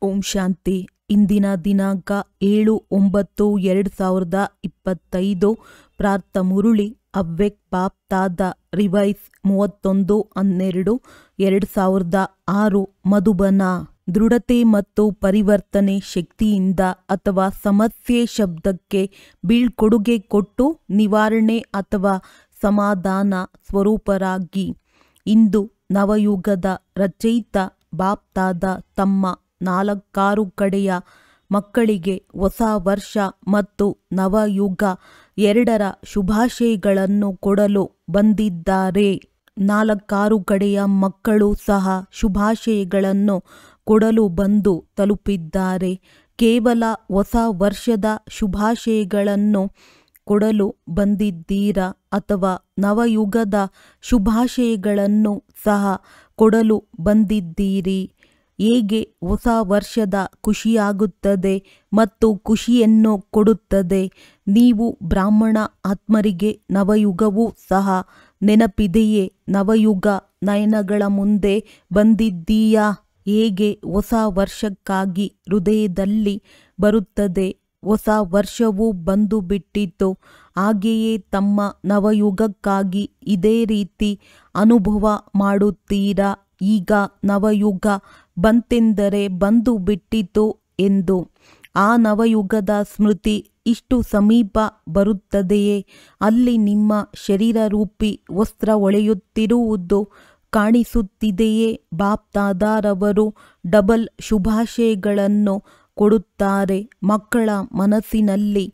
ಓಂ ಶಾಂತಿ. ಇಂದಿನ ದಿನಾಂಕ 7/9/2025. ಪ್ರಾರ್ಥ ಮುರುಳಿ ಅವ್ಯಕ್ತ ಬಾಪ್ ತಾದ ರಿವೈಸ್ 31/12/2006. ಮಧುಬನ. ದೃಢತೆ ಮತ್ತು ಪರಿವರ್ತನೆ ಶಕ್ತಿಯಿಂದ ಅಥವಾ ಸಮಸ್ಯೆ ಶಬ್ದಕ್ಕೆ ಬೀಳ್ಕೊಡುಗೆ ಕೊಟ್ಟು ನಿವಾರಣೆ ಅಥವಾ ಸಮಾಧಾನ ಸ್ವರೂಪರಾಗಿ. ಇಂದು ನವಯುಗದ ರಚಯಿತ ಬಾಪ್ ತಾದ ತಮ್ಮ 4 ಕಡೆಯ ಮಕ್ಕಳಿಗೆ ಹೊಸ ವರ್ಷ ಮತ್ತು ನವಯುಗ 2ರ ಶುಭಾಶಯಗಳನ್ನು ಕೊಡಲು ಬಂದಿದ್ದಾರೆ. 4 ಕಡೆಯ ಮಕ್ಕಳು ಸಹ ಶುಭಾಶಯಗಳನ್ನು ಕೊಡಲು ಬಂದು ತಲುಪಿದ್ದಾರೆ. ಕೇವಲ ಹೊಸ ವರ್ಷದ ಶುಭಾಶಯಗಳನ್ನು ಕೊಡಲು ಬಂದಿದ್ದೀರಾ ಅಥವಾ ನವಯುಗದ ಶುಭಾಶಯಗಳನ್ನು ಸಹ ಕೊಡಲು ಬಂದಿದ್ದೀರಿ? ಹೇಗೆ ಹೊಸ ವರ್ಷದ ಖುಷಿಯಾಗುತ್ತದೆ ಮತ್ತು ಖುಷಿಯನ್ನು ಕೊಡುತ್ತದೆ? ನೀವು ಬ್ರಾಹ್ಮಣ ಆತ್ಮರಿಗೆ ನವಯುಗವೂ ಸಹ ನೆನಪಿದೆಯೇ? ನವಯುಗ ನಯನಗಳ ಮುಂದೆ ಬಂದಿದ್ದೀಯಾ? ಹೇಗೆ ಹೊಸ ವರ್ಷಕ್ಕಾಗಿ ಹೃದಯದಲ್ಲಿ ಬರುತ್ತದೆ? ಹೊಸ ವರ್ಷವೂ ಬಂದು ಬಿಟ್ಟಿತು. ಹಾಗೆಯೇ ತಮ್ಮ ನವಯುಗಕ್ಕಾಗಿ ಇದೇ ರೀತಿ ಅನುಭವ ಮಾಡುತ್ತೀರಾ? ಈಗ ನವಯುಗ ಬಂತೆಂದರೆ ಬಂದು ಬಿಟ್ಟಿತು ಎಂದು. ಆ ನವಯುಗದ ಸ್ಮೃತಿ ಇಷ್ಟು ಸಮೀಪ ಬರುತ್ತದೆಯೇ? ಅಲ್ಲಿ ನಿಮ್ಮ ಶರೀರರೂಪಿ ವಸ್ತ್ರ ಹೊಳೆಯುತ್ತಿರುವುದು ಕಾಣಿಸುತ್ತಿದೆಯೇ? ಬಾಪ್ ತಾದಾರವರು ಡಬಲ್ ಶುಭಾಶಯಗಳನ್ನು ಕೊಡುತ್ತಾರೆ. ಮಕ್ಕಳ ಮನಸ್ಸಿನಲ್ಲಿ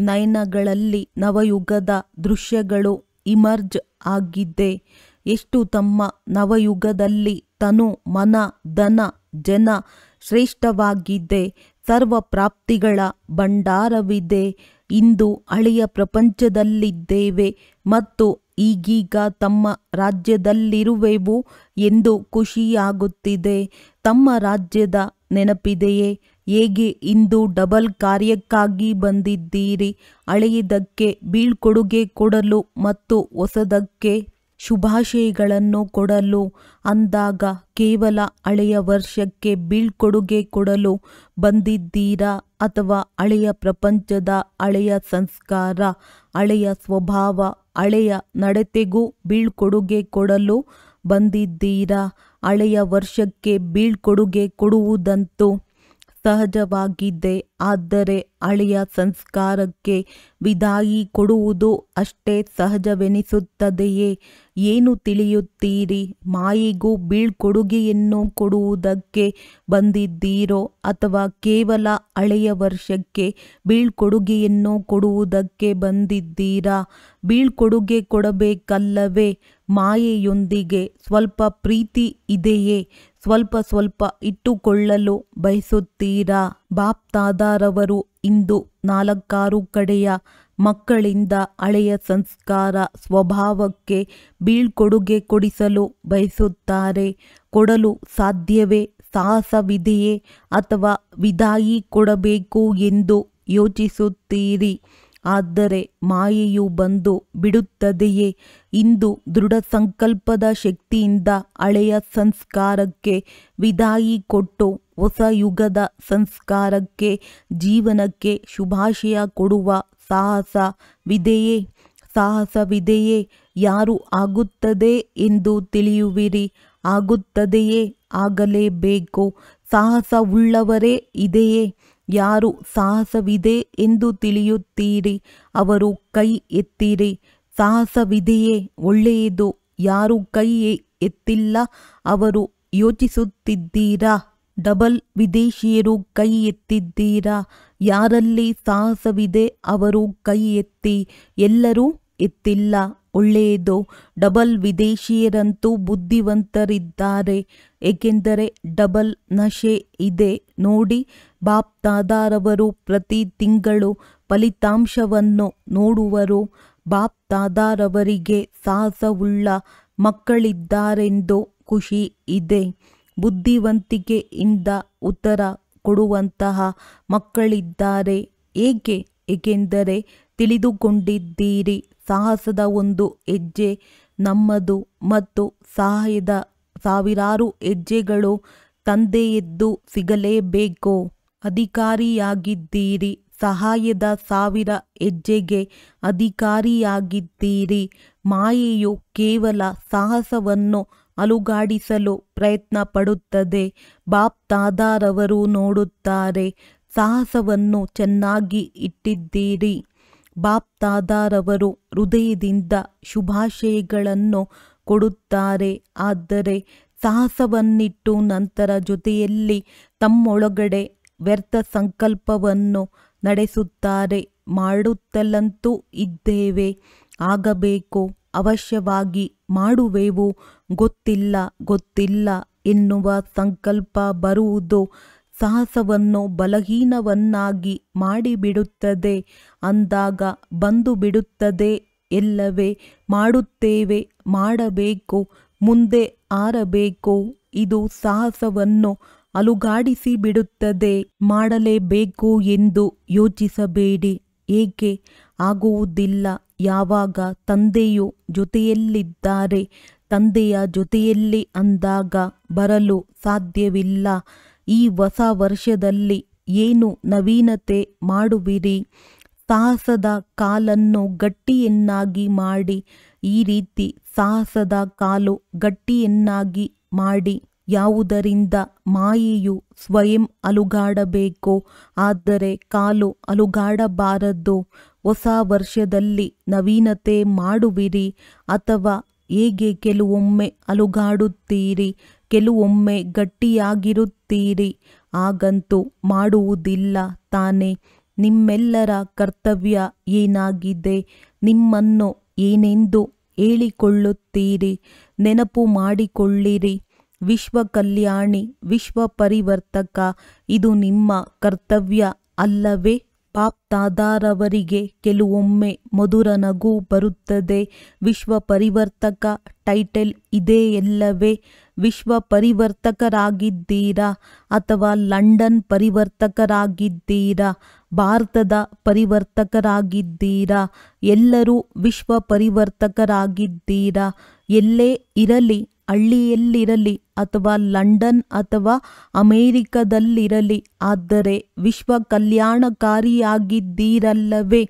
ನಯನಗಳಲ್ಲಿ ನವಯುಗದ ದೃಶ್ಯಗಳು ಇಮರ್ಜ್ ಆಗಿದೆ. ಎಷ್ಟು ತಮ್ಮ ನವಯುಗದಲ್ಲಿ ತನು ಮನ ಧನ ಜನ ಶ್ರೇಷ್ಠವಾಗಿದೆ. ಸರ್ವ ಪ್ರಾಪ್ತಿಗಳ ಭಂಡಾರವಿದೆ. ಇಂದು ಹಳೆಯ ಪ್ರಪಂಚದಲ್ಲಿದ್ದೇವೆ ಮತ್ತು ಈಗೀಗ ತಮ್ಮ ರಾಜ್ಯದಲ್ಲಿರುವೆವು ಎಂದು ಖುಷಿಯಾಗುತ್ತಿದೆ. ತಮ್ಮ ರಾಜ್ಯದ ನೆನಪಿದೆಯೇ? ಹೇಗೆ ಇಂದು ಡಬಲ್ ಕಾರ್ಯಕ್ಕಾಗಿ ಬಂದಿದ್ದೀರಿ? ಹಳೆಯದಕ್ಕೆ ಬೀಳ್ಕೊಡುಗೆ ಕೊಡಲು ಮತ್ತು ಹೊಸದಕ್ಕೆ ಶುಭಾಶಯಗಳನ್ನು ಕೊಡಲು. ಅಂದಾಗ ಕೇವಲ ಹಳೆಯ ವರ್ಷಕ್ಕೆ ಬೀಳ್ಕೊಡುಗೆ ಕೊಡಲು ಬಂದಿದ್ದೀರಾ ಅಥವಾ ಹಳೆಯ ಪ್ರಪಂಚದ ಹಳೆಯ ಸಂಸ್ಕಾರ, ಹಳೆಯ ಸ್ವಭಾವ, ಹಳೆಯ ನಡತೆಗೂ ಬೀಳ್ಕೊಡುಗೆ ಕೊಡಲು ಬಂದಿದ್ದೀರಾ? ಹಳೆಯ ವರ್ಷಕ್ಕೆ ಬೀಳ್ಕೊಡುಗೆ ಕೊಡುವುದಂತೂ ಸಹಜವಾಗಿದೆ. ಆದರೆ ಹಳೆಯ ಸಂಸ್ಕಾರಕ್ಕೆ ವಿದಾಯಿ ಕೊಡುವುದು ಅಷ್ಟೇ ಸಹಜವೆನಿಸುತ್ತದೆಯೇ? ಏನು ತಿಳಿಯುತ್ತೀರಿ? ಮಾಯೆಗೂ ಬೀಳ್ಕೊಡುಗೆಯನ್ನು ಕೊಡುವುದಕ್ಕೆ ಬಂದಿದ್ದೀರೋ ಅಥವಾ ಕೇವಲ ಹಳೆಯ ವರ್ಷಕ್ಕೆ ಬೀಳ್ಕೊಡುಗೆಯನ್ನು ಕೊಡುವುದಕ್ಕೆ ಬಂದಿದ್ದೀರಾ? ಬೀಳ್ಕೊಡುಗೆ ಕೊಡಬೇಕಲ್ಲವೇ? ಮಾಯೆಯೊಂದಿಗೆ ಸ್ವಲ್ಪ ಪ್ರೀತಿ ಇದೆಯೇ? ಸ್ವಲ್ಪ ಇಟ್ಟುಕೊಳ್ಳಲು ಬಯಸುತ್ತೀರಾ? ಬಾಪ್ ತಾದಾರವರು ಇಂದು 4 ಕಡೆಯ ಮಕ್ಕಳಿಂದ ಹಳೆಯ ಸಂಸ್ಕಾರ ಸ್ವಭಾವಕ್ಕೆ ಬೀಳ್ಕೊಡುಗೆ ಕೊಡಿಸಲು ಬಯಸುತ್ತಾರೆ. ಕೊಡಲು ಸಾಧ್ಯವೇ? ಸಾಹಸವಿದೆಯೇ? ಅಥವಾ ವಿದಾಯಿ ಕೊಡಬೇಕು ಎಂದು ಯೋಚಿಸುತ್ತೀರಿ? ಆದರೆ ಮಾಯೆಯು ಬಂದು ಬಿಡುತ್ತದೆಯೇ? ಇಂದು ದೃಢ ಸಂಕಲ್ಪದ ಶಕ್ತಿಯಿಂದ ಹಳೆಯ ಸಂಸ್ಕಾರಕ್ಕೆ ವಿದಾಯಿ ಕೊಟ್ಟು ಹೊಸ ಯುಗದ ಸಂಸ್ಕಾರಕ್ಕೆ ಜೀವನಕ್ಕೆ ಶುಭಾಶಯ ಕೊಡುವ ಸಾಹಸವಿದೆಯೇ? ಸಾಹಸವಿದೆಯೇ? ಯಾರು ಆಗುತ್ತದೆ ಎಂದು ತಿಳಿಯುವಿರಿ? ಆಗುತ್ತದೆಯೇ? ಆಗಲೇಬೇಕು. ಸಾಹಸವುಳ್ಳವರೇ ಇದೆಯೇ? ಯಾರು ಸಾಹಸವಿದೆ ಎಂದು ತಿಳಿಯುತ್ತೀರಿ? ಅವರು ಕೈ ಎತ್ತಿರಿ. ಸಾಹಸವಿದೆಯೇ? ಒಳ್ಳೆಯದು. ಯಾರು ಕೈ ಎತ್ತಿಲ್ಲ ಅವರು ಯೋಚಿಸುತ್ತಿದ್ದೀರಾ? ಡಬಲ್ ವಿದೇಶಿಯರು ಕೈ ಎತ್ತಿದ್ದೀರಾ? ಯಾರಲ್ಲಿ ಸಾಹಸವಿದೆ ಅವರು ಕೈ ಎತ್ತಿ. ಎಲ್ಲರೂ ಎತ್ತಿಲ್ಲ. ಒಳ್ಳೆಯದು. ಡಬಲ್ ವಿದೇಶಿಯರಂತೂ ಬುದ್ಧಿವಂತರಿದ್ದಾರೆ. ಏಕೆಂದರೆ ಡಬಲ್ ನಶೆ ಇದೆ ನೋಡಿ. ಬಾಪ್ ತಾದಾರವರು ಪ್ರತಿ ತಿಂಗಳು ಫಲಿತಾಂಶವನ್ನು ನೋಡುವರು. ಬಾಪ್ ತಾದಾರವರಿಗೆ ಸಾಹಸವುಳ್ಳ ಮಕ್ಕಳಿದ್ದಾರೆಂದು ಖುಷಿ ಇದೆ. ಬುದ್ಧಿವಂತಿಕೆಯಿಂದ ಉತ್ತರ ಕೊಡುವಂತಹ ಮಕ್ಕಳಿದ್ದಾರೆ. ಏಕೆ? ಏಕೆಂದರೆ ತಿಳಿದುಕೊಂಡಿದ್ದೀರಿ ಸಾಹಸದ ಒಂದು ಹೆಜ್ಜೆ ನಮ್ಮದು ಮತ್ತು ಸಹಾಯದ ಸಾವಿರಾರು ಹೆಜ್ಜೆಗಳು ತಂದೆಯೆದ್ದು ಸಿಗಲೇಬೇಕು. ಅಧಿಕಾರಿಯಾಗಿದ್ದೀರಿ. ಸಹಾಯದ 1000 ಹೆಜ್ಜೆಗೆ ಅಧಿಕಾರಿಯಾಗಿದ್ದೀರಿ. ಮಾಯೆಯು ಕೇವಲ ಸಾಹಸವನ್ನು ಅಲುಗಾಡಿಸಲು ಪ್ರಯತ್ನ ಪಡುತ್ತದೆ. ಬಾಪ್ ದಾದಾರವರು ನೋಡುತ್ತಾರೆ. ಸಾಹಸವನ್ನು ಚೆನ್ನಾಗಿ ಇಟ್ಟಿದ್ದೀರಿ. ಬಾಪ್ ದಾದಾರವರು ಹೃದಯದಿಂದ ಶುಭಾಶಯಗಳನ್ನು ಕೊಡುತ್ತಾರೆ. ಆದರೆ ಸಾಹಸವನ್ನಿಟ್ಟು ನಂತರ ಜೊತೆಯಲ್ಲಿ ತಮ್ಮೊಳಗಡೆ ವ್ಯರ್ಥ ಸಂಕಲ್ಪವನ್ನು ನಡೆಸುತ್ತಾರೆ. ಮಾಡುತ್ತಲಂತೂ ಇದ್ದೇವೆ, ಆಗಬೇಕು, ಅವಶ್ಯವಾಗಿ ಮಾಡುವೆವು, ಗೊತ್ತಿಲ್ಲ ಎನ್ನುವ ಸಂಕಲ್ಪ ಬರುವುದು ಸಾಹಸವನ್ನು ಬಲಹೀನವನ್ನಾಗಿ ಮಾಡಿಬಿಡುತ್ತದೆ. ಅಂದಾಗ ಬಂದು ಬಿಡುತ್ತದೆ ಎಲ್ಲವೇ. ಮಾಡುತ್ತೇವೆ, ಮಾಡಬೇಕು, ಮುಂದೆ ಆರಬೇಕು. ಇದು ಸಾಹಸವನ್ನು ಅಲುಗಾಡಿಸಿ ಬಿಡುತ್ತದೆ. ಮಾಡಲೇಬೇಕು ಎಂದು ಯೋಚಿಸಬೇಡಿ. ಏಕೆ ಆಗುವುದಿಲ್ಲ? ಯಾವಾಗ ತಂದೆಯು ಜೊತೆಯಲ್ಲಿದ್ದಾರೆ. ತಂದೆಯ ಜೊತೆಯಲ್ಲಿ ಅಂದಾಗ ಬರಲು ಸಾಧ್ಯವಿಲ್ಲ. ಈ ಹೊಸ ವರ್ಷದಲ್ಲಿ ಏನು ನವೀನತೆ ಮಾಡುವಿರಿ? ಸಾಹಸದ ಕಾಲನ್ನು ಗಟ್ಟಿಯನ್ನಾಗಿ ಮಾಡಿ. ಈ ರೀತಿ ಸಾಹಸದ ಕಾಲು ಗಟ್ಟಿಯನ್ನಾಗಿ ಮಾಡಿ. ಯಾವುದರಿಂದ? ಮಾಯೆಯು ಸ್ವಯಂ ಅಲುಗಾಡಬೇಕು, ಆದರೆ ಕಾಲು ಅಲುಗಾಡಬಾರದು. ಹೊಸ ವರ್ಷದಲ್ಲಿ ನವೀನತೆ ಮಾಡುವಿರಿ ಅಥವಾ ಹೇಗೆ? ಕೆಲವೊಮ್ಮೆ ಅಲುಗಾಡುತ್ತೀರಿ, ಕೆಲವೊಮ್ಮೆ ಗಟ್ಟಿಯಾಗಿರುತ್ತೀರಿ. ಹಾಗಂತೂ ಮಾಡುವುದಿಲ್ಲ ತಾನೆ? ನಿಮ್ಮೆಲ್ಲರ ಕರ್ತವ್ಯ ಏನಾಗಿದೆ? ನಿಮ್ಮನ್ನು ಏನೆಂದು ಹೇಳಿಕೊಳ್ಳುತ್ತೀರಿ? ನೆನಪು ಮಾಡಿಕೊಳ್ಳಿರಿ. ವಿಶ್ವ ಕಲ್ಯಾಣಿ, ವಿಶ್ವ ಪರಿವರ್ತಕ, ಇದು ನಿಮ್ಮ ಕರ್ತವ್ಯ ಅಲ್ಲವೇ? ಬಾಪ್ ದಾದಾರವರಿಗೆ ಕೆಲವೊಮ್ಮೆ ಮಧುರ ನಗು ಬರುತ್ತದೆ. ವಿಶ್ವ ಪರಿವರ್ತಕ ಟೈಟಲ್ ಇದೆಯಲ್ಲವೇ? ವಿಶ್ವ ಪರಿವರ್ತಕರಾಗಿದ್ದೀರಾ ಅಥವಾ ಲಂಡನ್ ಪರಿವರ್ತಕರಾಗಿದ್ದೀರಾ? ಭಾರತದ ಪರಿವರ್ತಕರಾಗಿದ್ದೀರಾ? ಎಲ್ಲರೂ ವಿಶ್ವ ಪರಿವರ್ತಕರಾಗಿದ್ದೀರಾ? ಎಲ್ಲೇ ಇರಲಿ, ಹಳ್ಳಿಯಲ್ಲಿರಲಿ ಅಥವಾ ಲಂಡನ್ ಅಥವಾ ಅಮೇರಿಕದಲ್ಲಿರಲಿ, ಆದರೆ ವಿಶ್ವ ಕಲ್ಯಾಣಕಾರಿಯಾಗಿದ್ದೀರಲ್ಲವೇ?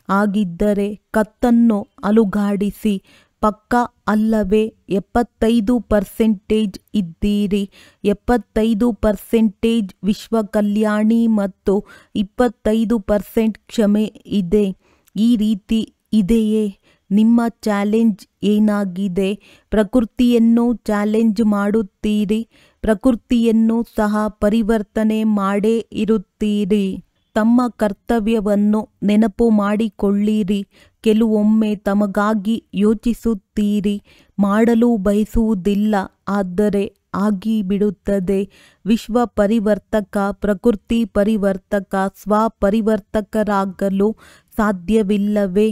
ಹಾಗಿದ್ದರೆ ಕತ್ತನ್ನು ಅಲುಗಾಡಿಸಿ. ಪಕ್ಕ ಅಲ್ಲವೇ? 75% ಇದ್ದೀರಿ. 75% ವಿಶ್ವ ಕಲ್ಯಾಣಿ ಮತ್ತು 25% ಕ್ಷಮೆ ಇದೆ. ಈ ರೀತಿ ಇದೆಯೇ? ನಿಮ್ಮ ಚಾಲೆಂಜ್ ಏನಾಗಿದೆ? ಪ್ರಕೃತಿಯನ್ನು ಚಾಲೆಂಜ್ ಮಾಡುತ್ತೀರಿ. ಪ್ರಕೃತಿಯನ್ನು ಸಹ ಪರಿವರ್ತನೆ ಮಾಡೇ ಇರುತ್ತೀರಿ. ತಮ್ಮ ಕರ್ತವ್ಯವನ್ನು ನೆನಪು ಮಾಡಿಕೊಳ್ಳಿರಿ. ಕೆಲವೊಮ್ಮೆ ತಮಗಾಗಿ ಯೋಚಿಸುತ್ತೀರಿ. ಮಾಡಲು ಬಯಸುವುದಿಲ್ಲ, ಆದರೆ ಆಗಿಬಿಡುತ್ತದೆ. ವಿಶ್ವ ಪರಿವರ್ತಕ, ಪ್ರಕೃತಿ ಪರಿವರ್ತಕ, ಸ್ವಪರಿವರ್ತಕರಾಗಲು ಸಾಧ್ಯವಿಲ್ಲವೇ?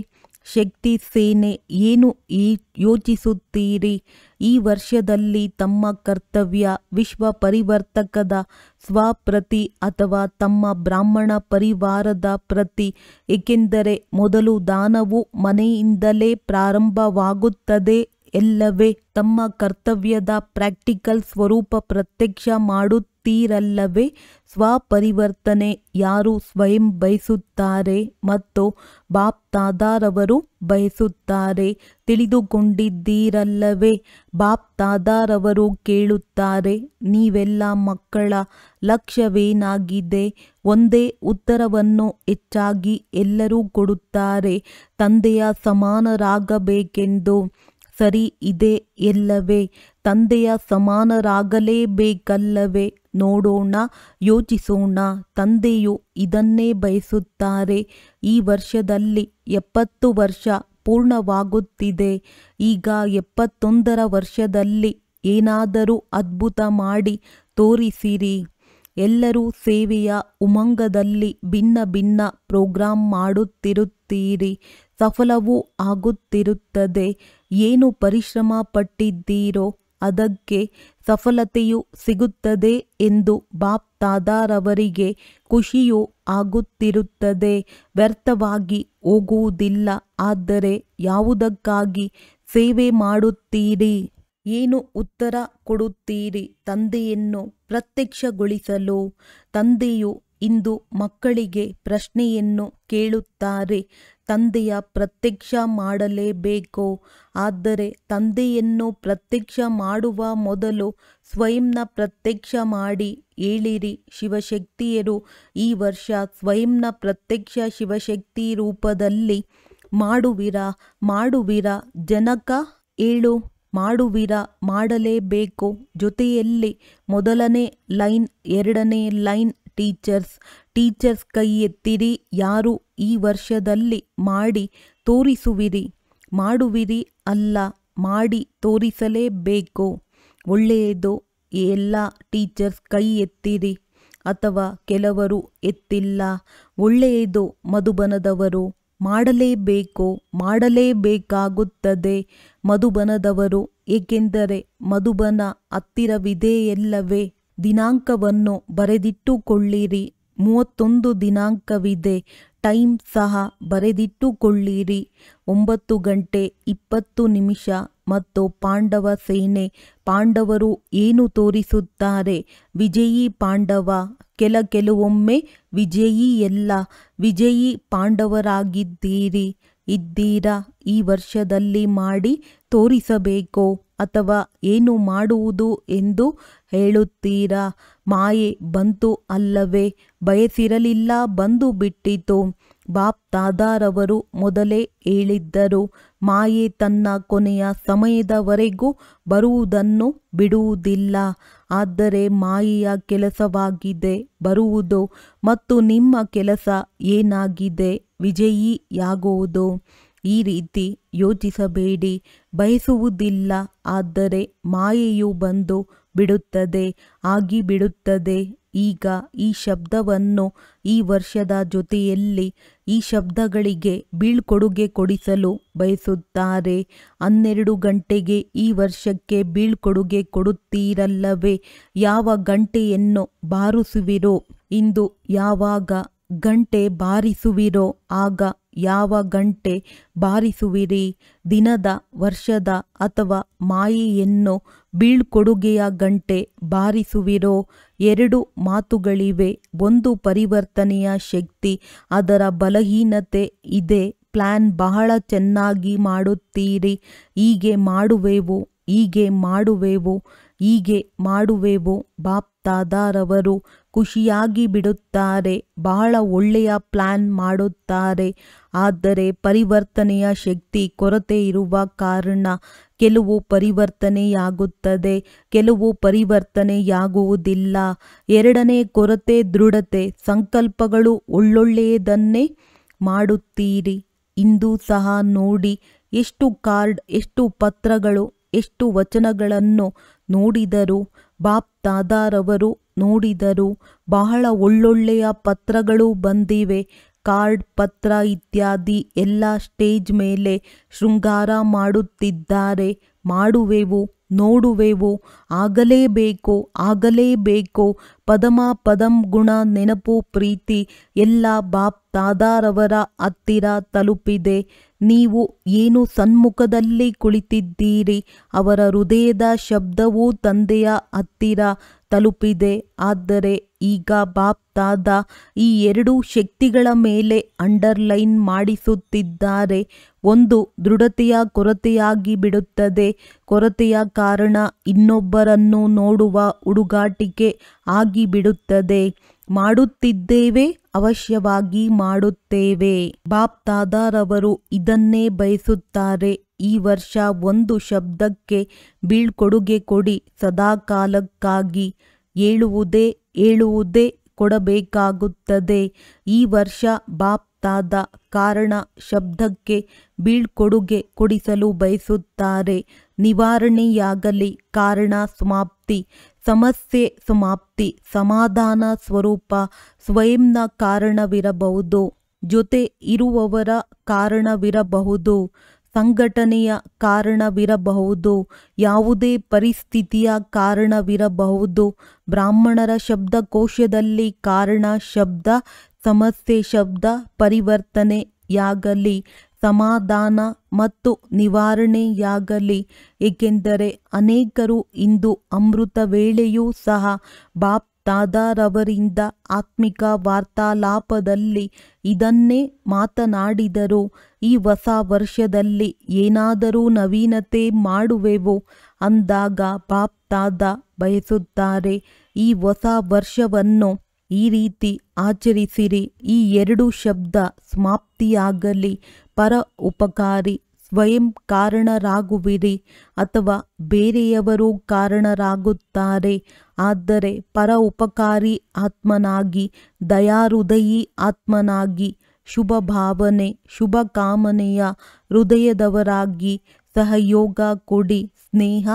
ಶಕ್ತಿ ಸೇನೆ ಏನು ಯೋಚಿಸುತ್ತೀರಿ? ಈ ವರ್ಷದಲ್ಲಿ ತಮ್ಮ ಕರ್ತವ್ಯ ವಿಶ್ವ ಪರಿವರ್ತಕದ ಸ್ವಪ್ರತಿ ಅಥವಾ ತಮ್ಮ ಬ್ರಾಹ್ಮಣ ಪರಿವಾರದ ಪ್ರತಿ. ಏಕೆಂದರೆ ಮೊದಲು ದಾನವು ಮನೆಯಿಂದಲೇ ಪ್ರಾರಂಭವಾಗುತ್ತದೆ ಎಲ್ಲವೇ? ತಮ್ಮ ಕರ್ತವ್ಯದ ಪ್ರಾಕ್ಟಿಕಲ್ ಸ್ವರೂಪ ಪ್ರತ್ಯಕ್ಷ ಮಾಡುತ್ತೀರಲ್ಲವೇ? ಸ್ವಪರಿವರ್ತನೆ ಯಾರು ಸ್ವಯಂ ಬಯಸುತ್ತಾರೆ ಮತ್ತು ಬಾಪ್ ದಾದಾರವರು ಬಯಸುತ್ತಾರೆ. ತಿಳಿದುಕೊಂಡಿದ್ದೀರಲ್ಲವೇ? ಬಾಪ್ ದಾದಾರವರು ಕೇಳುತ್ತಾರೆ, ನೀವೆಲ್ಲ ಮಕ್ಕಳ ಲಕ್ಷ್ಯವೇನಾಗಿದೆ? ಒಂದೇ ಉತ್ತರವನ್ನು ಹೆಚ್ಚಾಗಿ ಎಲ್ಲರೂ ಕೊಡುತ್ತಾರೆ, ತಂದೆಯ ಸಮಾನರಾಗಬೇಕೆಂದು. ಸರಿ ಇದೆ ಎಲ್ಲವೇ? ತಂದೆಯ ಸಮಾನರಾಗಲೇಬೇಕಲ್ಲವೇ? ನೋಡೋಣ, ಯೋಚಿಸೋಣ. ತಂದೆಯು ಇದನ್ನೇ ಬಯಸುತ್ತಾರೆ. ಈ ವರ್ಷದಲ್ಲಿ 70 ವರ್ಷ ಪೂರ್ಣವಾಗುತ್ತಿದೆ. ಈಗ 71ರ ವರ್ಷದಲ್ಲಿ ಏನಾದರೂ ಅದ್ಭುತ ಮಾಡಿ ತೋರಿಸಿರಿ. ಎಲ್ಲರೂ ಸೇವೆಯ ಉಮಂಗದಲ್ಲಿ ಭಿನ್ನ ಭಿನ್ನ ಪ್ರೋಗ್ರಾಂ ಮಾಡುತ್ತಿರುತ್ತೀರಿ. ಸಫಲವೂ ಆಗುತ್ತಿರುತ್ತದೆ. ಏನು ಪರಿಶ್ರಮ ಪಟ್ಟಿದ್ದೀರೋ ಅದಕ್ಕೆ ಸಫಲತೆಯು ಸಿಗುತ್ತದೆ ಎಂದು ಬಾಪ್ ದಾದಾರವರಿಗೆ ಖುಷಿಯೂ ಆಗುತ್ತಿರುತ್ತದೆ. ವ್ಯರ್ಥವಾಗಿ ಹೋಗುವುದಿಲ್ಲ. ಆದರೆ ಯಾವುದಕ್ಕಾಗಿ ಸೇವೆ ಮಾಡುತ್ತೀರಿ? ಏನು ಉತ್ತರ ಕೊಡುತ್ತೀರಿ ತಂದೆಯನ್ನು ಪ್ರತ್ಯಕ್ಷಗೊಳಿಸಲು? ತಂದೆಯು ಇಂದು ಮಕ್ಕಳಿಗೆ ಪ್ರಶ್ನೆಯನ್ನು ಕೇಳುತ್ತಾರೆ. ತಂದೆಯ ಪ್ರತ್ಯಕ್ಷ ಮಾಡಲೇಬೇಕು. ಆದರೆ ತಂದೆಯನ್ನು ಪ್ರತ್ಯಕ್ಷ ಮಾಡುವ ಮೊದಲು ಸ್ವಯಂನ ಪ್ರತ್ಯಕ್ಷ ಮಾಡಿ ಹೇಳಿರಿ. ಶಿವಶಕ್ತಿಯರು ಈ ವರ್ಷ ಸ್ವಯಂನ ಪ್ರತ್ಯಕ್ಷ ಶಿವಶಕ್ತಿ ರೂಪದಲ್ಲಿ ಮಾಡುವಿರಾ ಜನಕ ಹೇಳು. ಮಾಡುವಿರಾ? ಮಾಡಲೇಬೇಕು. ಜೊತೆಯಲ್ಲಿ ಮೊದಲನೇ ಲೈನ್, ಎರಡನೇ ಲೈನ್ ಟೀಚರ್ಸ್ ಕೈ ಎತ್ತಿರಿ. ಯಾರು ಈ ವರ್ಷದಲ್ಲಿ ಮಾಡಿ ತೋರಿಸುವಿರಿ? ಮಾಡುವಿರಿ ಅಲ್ಲ, ಮಾಡಿ ತೋರಿಸಲೇಬೇಕು. ಒಳ್ಳೆಯದು. ಎಲ್ಲ ಟೀಚರ್ಸ್ ಕೈ ಎತ್ತಿರಿ. ಅಥವಾ ಕೆಲವರು ಎತ್ತಿಲ್ಲ. ಒಳ್ಳೆಯದು. ಮಧುಬನದವರು ಮಾಡಲೇಬೇಕಾಗುತ್ತದೆ. ಮಧುಬನದವರು, ಏಕೆಂದರೆ ಮಧುಬನ ಹತ್ತಿರವಿದೆಯಲ್ಲವೇ? ದಿನಾಂಕವನ್ನು ಬರೆದಿಟ್ಟುಕೊಳ್ಳಿರಿ. 31 ದಿನಾಂಕವಿದೆ. ಟೈಮ್ ಸಹ ಬರೆದಿಟ್ಟುಕೊಳ್ಳಿರಿ. 9:20 ಮತ್ತು ಪಾಂಡವ ಸೇನೆ. ಪಾಂಡವರು ಏನು ತೋರಿಸುತ್ತಾರೆ? ವಿಜಯೀ ಪಾಂಡವ. ಕೆಲವೊಮ್ಮೆ ವಿಜಯಿಯಲ್ಲ, ವಿಜಯೀ ಪಾಂಡವರಾಗಿದ್ದೀರಾ? ಈ ವರ್ಷದಲ್ಲಿ ಮಾಡಿ ತೋರಿಸಬೇಕು. ಅಥವಾ ಏನು ಮಾಡುವುದು ಎಂದು ಹೇಳುತ್ತೀರಾ? ಮಾಯೆ ಬಂತು ಅಲ್ಲವೇ? ಬಯಸಿರಲಿಲ್ಲ, ಬಂದು ಬಿಟ್ಟಿತು. ಬಾಪ್ ದಾದಾರವರು ಮೊದಲೇ ಹೇಳಿದ್ದರು, ಮಾಯೆ ತನ್ನ ಕೊನೆಯ ಸಮಯದವರೆಗೂ ಬರುವುದನ್ನು ಬಿಡುವುದಿಲ್ಲ. ಆದರೆ ಮಾಯೆಯ ಕೆಲಸವಾಗಿದೆ ಬರುವುದು, ಮತ್ತು ನಿಮ್ಮ ಕೆಲಸ ಏನಾಗಿದೆ? ವಿಜಯಿಯಾಗುವುದು. ಈ ರೀತಿ ಯೋಚಿಸಬೇಡಿ. ಬಯಸುವುದಿಲ್ಲ, ಆದರೆ ಮಾಯೆಯು ಬಂದು ಬಿಡುತ್ತದೆ, ಆಗಿಬಿಡುತ್ತದೆ. ಈಗ ಈ ಶಬ್ದವನ್ನು ಈ ವರ್ಷದ ಜೊತೆಯಲ್ಲಿ ಈ ಶಬ್ದಗಳಿಗೆ ಬೀಳ್ಕೊಡುಗೆ ಕೊಡಿಸಲು ಬಯಸುತ್ತಾರೆ. 12 ಗಂಟೆಗೆ ಈ ವರ್ಷಕ್ಕೆ ಬೀಳ್ಕೊಡುಗೆ ಕೊಡುತ್ತೀರಲ್ಲವೇ? ಯಾವ ಗಂಟೆಯನ್ನು ಬಾರಿಸುವಿರೋ ಇಂದು, ಯಾವಾಗ ಗಂಟೆ ಬಾರಿಸುವಿರೋ ಆಗ ಯಾವ ಗಂಟೆ ಬಾರಿಸುವಿರಿ? ದಿನದ, ವರ್ಷದ ಅಥವಾ ಮಾಯೆಯನ್ನು ಬೀಳ್ಕೊಡುಗೆಯ ಗಂಟೆ ಬಾರಿಸುವಿರೋ? 2 ಮಾತುಗಳಿವೆ. ಒಂದು ಪರಿವರ್ತನೆಯ ಶಕ್ತಿ, ಅದರ ಬಲಹೀನತೆ ಇದೆ. ಪ್ಲಾನ್ ಬಹಳ ಚೆನ್ನಾಗಿ ಮಾಡುತ್ತೀರಿ. ಹೀಗೆ ಮಾಡುವೆವು. ಬಾಪ್ ದಾದಾರವರು ಖುಷಿಯಾಗಿ ಬಿಡುತ್ತಾರೆ. ಬಹಳ ಒಳ್ಳೆಯ ಪ್ಲಾನ್ ಮಾಡುತ್ತಾರೆ. ಆದರೆ ಪರಿವರ್ತನೆಯ ಶಕ್ತಿ ಕೊರತೆ ಇರುವ ಕಾರಣ ಕೆಲವು ಪರಿವರ್ತನೆಯಾಗುತ್ತದೆ, ಕೆಲವು ಪರಿವರ್ತನೆಯಾಗುವುದಿಲ್ಲ. ಎರಡನೇ ಕೊರತೆ ದೃಢತೆ. ಸಂಕಲ್ಪಗಳು ಒಳ್ಳೊಳ್ಳೆಯದನ್ನೇ ಮಾಡುತ್ತೀರಿ. ಇಂದು ಸಹ ನೋಡಿ, ಎಷ್ಟು ಕಾರ್ಡ್, ಎಷ್ಟು ಪತ್ರಗಳು, ಎಷ್ಟು ವಚನಗಳನ್ನು ನೋಡಿದರು. ಬಾಪ್ ದಾದಾರವರು ನೋಡಿದರು. ಬಹಳ ಒಳ್ಳೊಳ್ಳೆಯ ಪತ್ರಗಳು ಬಂದಿವೆ. ಕಾರ್ಡ್, ಪತ್ರ ಇತ್ಯಾದಿ ಎಲ್ಲ ಸ್ಟೇಜ್ ಮೇಲೆ ಶೃಂಗಾರ ಮಾಡುತ್ತಿದ್ದಾರೆ. ಮಾಡುವೆವು, ನೋಡುವೆವು. ಆಗಲೇಬೇಕು. ಪದಂ ಗುಣ, ನೆನಪು, ಪ್ರೀತಿ ಎಲ್ಲ ಬಾಪ್ ದಾದಾರವರ ಹತ್ತಿರ ತಲುಪಿದೆ. ನೀವು ಏನು ಸನ್ಮುಖದಲ್ಲಿ ಕುಳಿತಿದ್ದೀರಿ, ಅವರ ಹೃದಯದ ಶಬ್ದವೂ ತಂದೆಯ ಹತ್ತಿರ ತಲುಪಿದೆ. ಆದರೆ ಈಗ ಬಾಪ್ ದಾದಾ ಈ 2 ಶಕ್ತಿಗಳ ಮೇಲೆ ಅಂಡರ್ಲೈನ್ ಮಾಡಿಸುತ್ತಿದ್ದಾರೆ. ಒಂದು ದೃಢತೆಯ ಕೊರತೆಯಾಗಿ ಬಿಡುತ್ತದೆ. ಕೊರತೆಯ ಕಾರಣ ಇನ್ನೊಬ್ಬರನ್ನು ನೋಡುವ ಹುಡುಗಾಟಿಕೆ ಆಗಿಬಿಡುತ್ತದೆ. ಮಾಡುತ್ತಿದ್ದೇವೆ, ಅವಶ್ಯವಾಗಿ ಮಾಡುತ್ತೇವೆ. ಬಾಪ್ ದಾದಾರವರು ಇದನ್ನೇ ಬಯಸುತ್ತಾರೆ. ಈ ವರ್ಷ ಒಂದು ಶಬ್ದಕ್ಕೆ ಬೀಳ್ಕೊಡುಗೆ ಕೊಡಿ. ಸದಾಕಾಲಕ್ಕಾಗಿ ಹೇಳುವುದೇ ಕೊಡಬೇಕಾಗುತ್ತದೆ. ಈ ವರ್ಷ ಬಾಪ್ ದಾದಾ ಕಾರಣ ಶಬ್ದಕ್ಕೆ ಬೀಳ್ಕೊಡುಗೆ ಕೊಡಿಸಲು ಬಯಸುತ್ತಾರೆ. ನಿವಾರಣೆಯಾಗಲಿ, ಕಾರಣ ಸಮಾಪ್ತಿ, ಸಮಸ್ಯೆ ಸಮಾಪ್ತಿ. ಸಮಾಧಾನ ಸ್ವರೂಪ ಸ್ವಯಂನ ಕಾರಣವಿರಬಹುದು, ಜೊತೆ ಇರುವವರ ಕಾರಣವಿರಬಹುದು, ಸಂಘಟನೆಯ ಕಾರಣವಿರಬಹುದು, ಯಾವುದೇ ಪರಿಸ್ಥಿತಿಯ ಕಾರಣವಿರಬಹುದು. ಬ್ರಾಹ್ಮಣರ ಶಬ್ದಕೋಶದಲ್ಲಿ ಕಾರಣ ಶಬ್ದ, ಸಮಸ್ಯೆ ಶಬ್ದ ಪರಿವರ್ತನೆಯಾಗಲಿ, ಸಮಾಧಾನ ಮತ್ತು ನಿವಾರಣೆಯಾಗಲಿ. ಏಕೆಂದರೆ ಅನೇಕರು ಇಂದು ಅಮೃತ ವೇಳೆಯೂ ಸಹ ಬಾಪ್ ದಾದಾರವರಿಂದ ಆತ್ಮಿಕ ವಾರ್ತಾಲಾಪದಲ್ಲಿ ಇದನ್ನೇ ಮಾತನಾಡಿದರು. ಈ ಹೊಸ ವರ್ಷದಲ್ಲಿ ಏನಾದರೂ ನವೀನತೆ ಮಾಡುವೆವು ಅಂದಾಗ ಬಾಪ್ ದಾದಾ ಬಯಸುತ್ತಾರೆ, ಈ ಹೊಸ ವರ್ಷವನ್ನು ಈ ರೀತಿ ಆಚರಿಸಿರಿ. ಈ 2 ಶಬ್ದ ಸಮಾಪ್ತಿಯಾಗಲಿ. ಪರ ಉಪಕಾರಿ ಸ್ವಯಂ ಕಾರಣರಾಗುವಿರಿ ಅಥವಾ ಬೇರೆಯವರು ಕಾರಣರಾಗುತ್ತಾರೆ. ಆದರೆ ಪರ ಉಪಕಾರಿ ಆತ್ಮನಾಗಿ, ದಯಾಹೃದಯಿ ಆತ್ಮನಾಗಿ, ಶುಭ ಭಾವನೆ ಶುಭ ಕಾಮನೆಯ ಹೃದಯದವರಾಗಿ ಸಹಯೋಗ ಕೊಡಿ, ಸ್ನೇಹ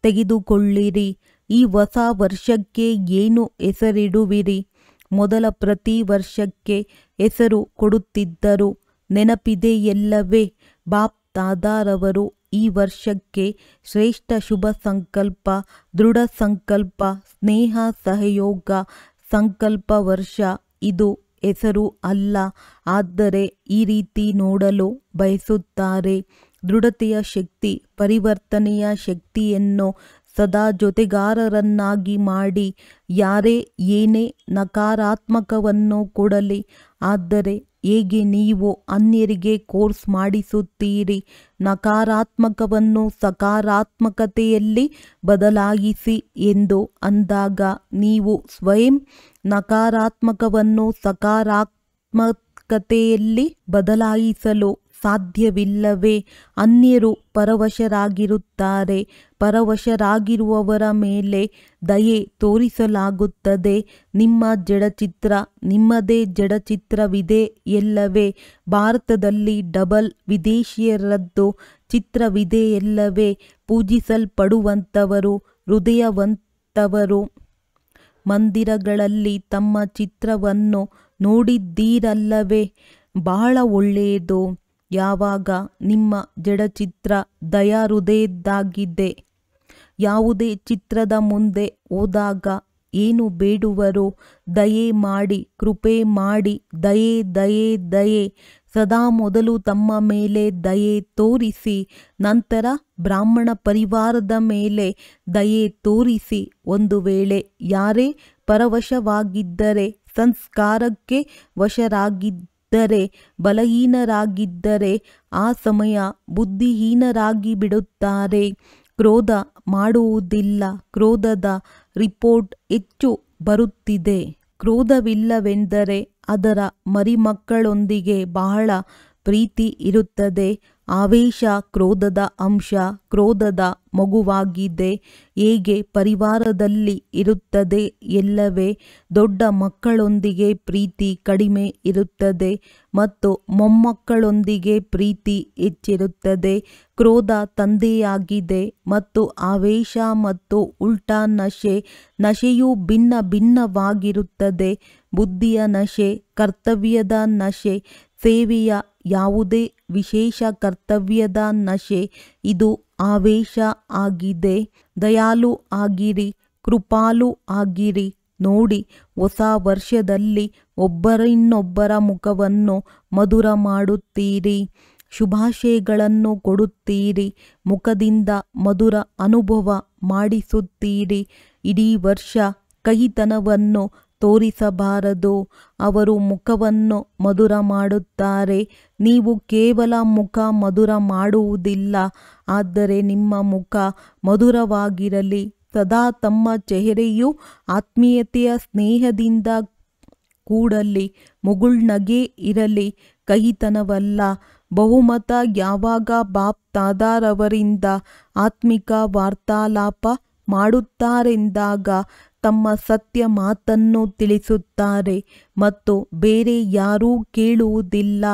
ತೆಗೆದುಕೊಳ್ಳಿರಿ. ಈ ಹೊಸ ವರ್ಷಕ್ಕೆ ಏನು ಹೆಸರಿಡುವಿರಿ? ಮೊದಲ ಪ್ರತಿ ವರ್ಷಕ್ಕೆ ಹೆಸರು ಕೊಡುತ್ತಿದ್ದರು. ನೆನಪಿದೆಯಲ್ಲವೇ? ಬಾಪ್ ದಾದಾರವರು ಈ ವರ್ಷಕ್ಕೆ ಶ್ರೇಷ್ಠ ಶುಭ ಸಂಕಲ್ಪ, ದೃಢ ಸಂಕಲ್ಪ, ಸ್ನೇಹ ಸಹಯೋಗ ಸಂಕಲ್ಪ ವರ್ಷ. ಇದು ಹೆಸರು ಅಲ್ಲ, ಆದರೆ ಈ ರೀತಿ ನೋಡಲು ಬಯಸುತ್ತಾರೆ. ದೃಢತೆಯ ಶಕ್ತಿ, ಪರಿವರ್ತನೆಯ ಶಕ್ತಿಯನ್ನು ಸದಾ ಜೊತೆಗಾರರನ್ನಾಗಿ ಮಾಡಿ. ಯಾರೇ ಏನೇ ನಕಾರಾತ್ಮಕವನ್ನು ಕೊಡಲಿ, ಆದರೆ ಹೇಗೆ ನೀವು ಅನ್ಯರಿಗೆ ಕೋರ್ಸ್ ಮಾಡಿಸುತ್ತೀರಿ, ನಕಾರಾತ್ಮಕವನ್ನು ಸಕಾರಾತ್ಮಕತೆಯಲ್ಲಿ ಬದಲಾಯಿಸಿ ಎಂದು ಅಂದಾಗ ನೀವು ಸ್ವಯಂ ನಕಾರಾತ್ಮಕವನ್ನು ಸಕಾರಾತ್ಮಕತೆಯಲ್ಲಿ ಬದಲಾಯಿಸಲು ಸಾಧ್ಯವಿಲ್ಲವೇ? ಅನ್ಯರು ಪರವಶರಾಗಿರುತ್ತಾರೆ. ಪರವಶರಾಗಿರುವವರ ಮೇಲೆ ದಯೆ ತೋರಿಸಲಾಗುತ್ತದೆ. ನಿಮ್ಮ ಜಡಚಿತ್ರ, ನಿಮ್ಮದೇ ಜಡಚಿತ್ರವಿದೆ ಎಲ್ಲವೇ? ಭಾರತದಲ್ಲಿ ಡಬಲ್ ವಿದೇಶಿಯರದ್ದು ಚಿತ್ರವಿದೆಯಲ್ಲವೇ? ಪೂಜಿಸಲ್ಪಡುವಂಥವರು, ಹೃದಯವಂತವರು ಮಂದಿರಗಳಲ್ಲಿ ತಮ್ಮ ಚಿತ್ರವನ್ನು ನೋಡಿದ್ದೀರಲ್ಲವೇ? ಬಹಳ ಒಳ್ಳೆಯದು. ಯಾವಾಗ ನಿಮ್ಮ ಜಡಚಿತ್ರ ದಯಾಹೃದಯದ್ದಾಗಿದೆ, ಯಾವುದೇ ಚಿತ್ರದ ಮುಂದೆ ಹೋದಾಗ ಏನು ಬೇಡುವರು? ದಯೆ ಮಾಡಿ, ಕೃಪೆ ಮಾಡಿ, ದಯೆ ದಯೆ ದಯೆ. ಸದಾ ಮೊದಲು ತಮ್ಮ ಮೇಲೆ ದಯೆ ತೋರಿಸಿ, ನಂತರ ಬ್ರಾಹ್ಮಣ ಪರಿವಾರದ ಮೇಲೆ ದಯೆ ತೋರಿಸಿ. ಒಂದು ವೇಳೆ ಯಾರೇ ಪರವಶವಾಗಿದ್ದರೆ, ಸಂಸ್ಕಾರಕ್ಕೆ ವಶರಾಗಿದ್ದರೆ, ಬಲಹೀನರಾಗಿದ್ದರೆ ಆ ಸಮಯ ಬುದ್ಧಿಹೀನರಾಗಿ ಬಿಡುತ್ತಾರೆ. ಕ್ರೋಧ ಮಾಡುವುದಿಲ್ಲ. ಕ್ರೋಧದ ರಿಪೋರ್ಟ್ ಹೆಚ್ಚು ಬರುತ್ತಿದೆ. ಕ್ರೋಧವಿಲ್ಲವೆಂದರೆ ಅದರ ಮರಿಮಕ್ಕಳೊಂದಿಗೆ ಬಹಳ ಪ್ರೀತಿ ಇರುತ್ತದೆ. ಆವೇಶ ಕ್ರೋಧದ ಅಂಶ, ಕ್ರೋಧದ ಮಗುವಾಗಿದೆ. ಹೇಗೆ ಪರಿವಾರದಲ್ಲಿ ಇರುತ್ತದೆ ಎಲ್ಲವೇ? ದೊಡ್ಡ ಮಕ್ಕಳೊಂದಿಗೆ ಪ್ರೀತಿ ಕಡಿಮೆ ಇರುತ್ತದೆ ಮತ್ತು ಮೊಮ್ಮಕ್ಕಳೊಂದಿಗೆ ಪ್ರೀತಿ ಹೆಚ್ಚಿರುತ್ತದೆ. ಕ್ರೋಧ ತಂದೆಯಾಗಿದೆ ಮತ್ತು ಆವೇಶ ಮತ್ತು ಉಲ್ಟಾ ನಶೆ. ನಶೆಯು ಭಿನ್ನ ಭಿನ್ನವಾಗಿರುತ್ತದೆ. ಬುದ್ಧಿಯ ನಶೆ, ಕರ್ತವ್ಯದ ನಶೆ, ಸೇವೆಯ ಯಾವುದೇ ವಿಶೇಷ ಕರ್ತವ್ಯದ ನಶೆ, ಇದು ಆವೇಶ ಆಗಿದೆ. ದಯಾಳು ಆಗಿರಿ, ಕೃಪಾಳು ಆಗಿರಿ. ನೋಡಿ, ಹೊಸ ವರ್ಷದಲ್ಲಿ ಒಬ್ಬರಿನ್ನೊಬ್ಬರ ಮುಖವನ್ನು ಮಧುರ ಮಾಡುತ್ತೀರಿ, ಶುಭಾಶಯಗಳನ್ನು ಕೊಡುತ್ತೀರಿ, ಮುಖದಿಂದ ಮಧುರ ಅನುಭವ ಮಾಡಿಸುತ್ತೀರಿ. ಇಡೀ ವರ್ಷ ಕಹಿತನವನ್ನು ತೋರಿಸಬಾರದು. ಅವರು ಮುಖವನ್ನು ಮಧುರ ಮಾಡುತ್ತಾರೆ. ನೀವು ಕೇವಲ ಮುಖ ಮಧುರ ಮಾಡುವುದಿಲ್ಲ, ಆದರೆ ನಿಮ್ಮ ಮುಖ ಮಧುರವಾಗಿರಲಿ. ಸದಾ ತಮ್ಮ ಚೆಹರೆಯು ಆತ್ಮೀಯತೆಯ ಸ್ನೇಹದಿಂದ ಕೂಡಲಿ. ಮುಗುಳ್ನಗೆ ಇರಲಿ, ಕಹಿತನವಲ್ಲ. ಬಹುಮತ ಯಾವಾಗ ಬಾಪ್ ದಾದಾರವರಿಂದ ಆತ್ಮಿಕ ವಾರ್ತಾಲಾಪ ಮಾಡುತ್ತಾರೆಂದಾಗ ತಮ್ಮ ಸತ್ಯ ಮಾತನ್ನು ತಿಳಿಸುತ್ತಾರೆ ಮತ್ತು ಬೇರೆ ಯಾರೂ ಕೇಳುವುದಿಲ್ಲ.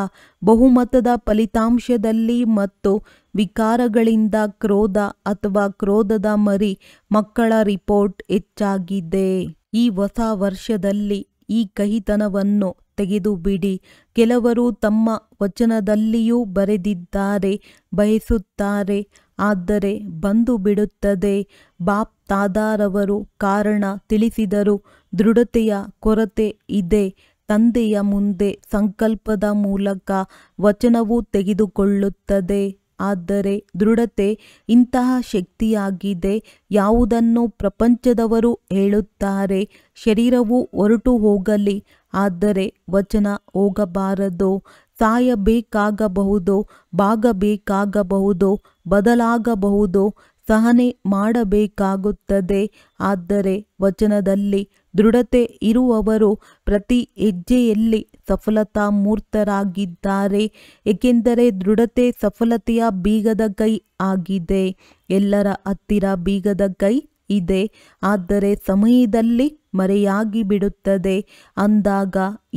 ಬಹುಮತದ ಫಲಿತಾಂಶದಲ್ಲಿ ಮತ್ತು ವಿಕಾರಗಳಿಂದ ಕ್ರೋಧ ಅಥವಾ ಕ್ರೋಧದ ಮರಿ ಮಕ್ಕಳ ರಿಪೋರ್ಟ್ ಹೆಚ್ಚಾಗಿದೆ. ಈ ಹೊಸ ವರ್ಷದಲ್ಲಿ ಈ ಕಹಿತನವನ್ನು ತೆಗೆದುಬಿಡಿ. ಕೆಲವರು ತಮ್ಮ ವಚನದಲ್ಲಿಯೂ ಬರೆದಿದ್ದಾರೆ, ಬಯಸುತ್ತಾರೆ, ಆದರೆ ಬಂದು ಬಿಡುತ್ತದೆ. ಬಾಪ್ ದಾದಾರವರು ಕಾರಣ ತಿಳಿಸಿದರು. ದೃಢತೆಯ ಕೊರತೆ ಇದೆ. ತಂದೆಯ ಮುಂದೆ ಸಂಕಲ್ಪದ ಮೂಲಕ ವಚನವು ತೆಗೆದುಕೊಳ್ಳುತ್ತದೆ. ಆದರೆ ದೃಢತೆ ಇಂತಹ ಶಕ್ತಿಯಾಗಿದೆ. ಯಾವುದನ್ನು ಪ್ರಪಂಚದವರು ಹೇಳುತ್ತಾರೆ, ಶರೀರವು ಹೊರಟು ಹೋಗಲಿ, ಆದರೆ ವಚನ ಹೋಗಬಾರದು. ಸಾಯಬೇಕಾಗಬಹುದು, ಬಾಗಬೇಕಾಗಬಹುದು, ಬದಲಾಗಬಹುದು, ಸಹನೆ ಮಾಡಬೇಕಾಗುತ್ತದೆ. ಆದರೆ ವಚನದಲ್ಲಿ ದೃಢತೆ ಇರುವವರು ಪ್ರತಿ ಹೆಜ್ಜೆಯಲ್ಲಿ ಸಫಲತಾ ಮೂರ್ತರಾಗಿದ್ದಾರೆ. ಏಕೆಂದರೆ ದೃಢತೆ ಸಫಲತೆಯ ಬೀಗದ ಕೈ ಆಗಿದೆ. ಎಲ್ಲರ ಹತ್ತಿರ ಬೀಗದ ಕೈ ಇದೆ, ಆದರೆ ಸಮಯದಲ್ಲಿ ಮರೆಯಾಗಿ ಬಿಡುತ್ತದೆ. ಅಂದಾಗ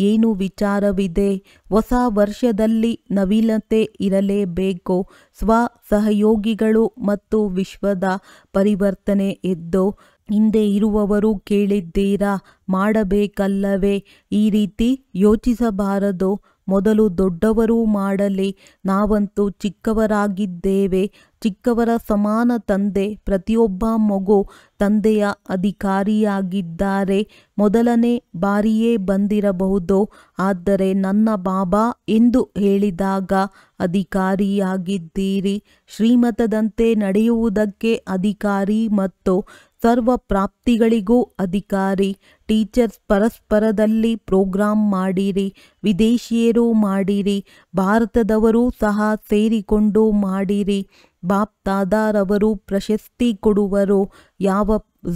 ಏನು ವಿಚಾರವಿದೆ? ಹೊಸ ವರ್ಷದಲ್ಲಿ ನವೀನತೆ ಇರಲೇಬೇಕು. ಸ್ವ ಸಹಯೋಗಿಗಳು ಮತ್ತು ವಿಶ್ವದ ಪರಿವರ್ತನೆ ಎದ್ದು ಹಿಂದೆ ಇರುವವರು ಕೇಳಿದ್ದೀರಾ, ಮಾಡಬೇಕಲ್ಲವೇ? ಈ ರೀತಿ ಯೋಚಿಸಬಾರದು. ಮೊದಲು ದೊಡ್ಡವರು ಮಾಡಲಿ, ನಾವಂತೂ ಚಿಕ್ಕವರಾಗಿದ್ದೇವೆ. ಚಿಕ್ಕವರ ಸಮಾನ ತಂದೆ. ಪ್ರತಿಯೊಬ್ಬ ಮಗು ತಂದೆಯ ಅಧಿಕಾರಿಯಾಗಿದ್ದಾರೆ. ಮೊದಲನೇ ಬಾರಿಯೇ ಬಂದಿರಬಹುದು, ಆದರೆ ನನ್ನ ಬಾಬಾ ಎಂದು ಹೇಳಿದಾಗ ಅಧಿಕಾರಿಯಾಗಿದ್ದೀರಿ. ಶ್ರೀಮತದಂತೆ ನಡೆಯುವುದಕ್ಕೆ ಅಧಿಕಾರಿ ಮತ್ತು ಸರ್ವ ಪ್ರಾಪ್ತಿಗಳಿಗೂ ಅಧಿಕಾರಿ. ಟೀಚರ್ಸ್ ಪರಸ್ಪರದಲ್ಲಿ ಪ್ರೋಗ್ರಾಂ ಮಾಡಿರಿ, ವಿದೇಶಿಯರು ಮಾಡಿರಿ, ಭಾರತದವರು ಸಹ ಸೇರಿಕೊಂಡು ಮಾಡಿರಿ. ಬಾಪ್ ದಾದಾರವರು ಪ್ರಶಸ್ತಿ ಕೊಡುವರು. ಯಾವ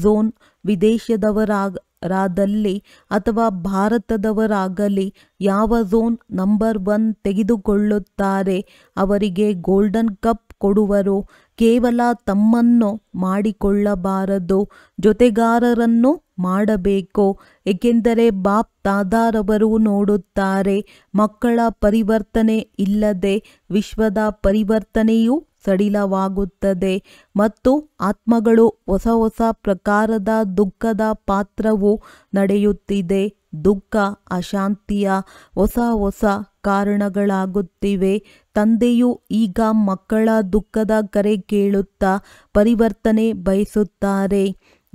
ಝೋನ್ ವಿದೇಶದವರಾದಲ್ಲಿ ಅಥವಾ ಭಾರತದವರಾಗಲಿ ಯಾವ ಝೋನ್ ನಂಬರ್ 1 ತೆಗೆದುಕೊಳ್ಳುತ್ತಾರೆ ಅವರಿಗೆ ಗೋಲ್ಡನ್ ಕಪ್ ಕೊಡುವರು. ಕೇವಲ ತಮ್ಮನ್ನು ಮಾಡಿಕೊಳ್ಳಬಾರದು, ಜೊತೆಗಾರರನ್ನು ಮಾಡಬೇಕು. ಏಕೆಂದರೆ ಬಾಪ್ ದಾದಾರವರು ನೋಡುತ್ತಾರೆ, ಮಕ್ಕಳ ಪರಿವರ್ತನೆ ಇಲ್ಲದೆ ವಿಶ್ವದ ಪರಿವರ್ತನೆಯು ಸಡಿಲವಾಗುತ್ತದೆ ಮತ್ತು ಆತ್ಮಗಳು ಹೊಸ ಹೊಸ ಪ್ರಕಾರದ ದುಃಖದ ಪಾತ್ರವು ನಡೆಯುತ್ತಿದೆ. ದುಃಖ ಅಶಾಂತಿಯ ಹೊಸ ಹೊಸ ಕಾರಣಗಳಾಗುತ್ತಿವೆ. ತಂದೆಯು ಈಗ ಮಕ್ಕಳ ದುಃಖದ ಕರೆ ಕೇಳುತ್ತಾ ಪರಿವರ್ತನೆ ಬಯಸುತ್ತಾರೆ.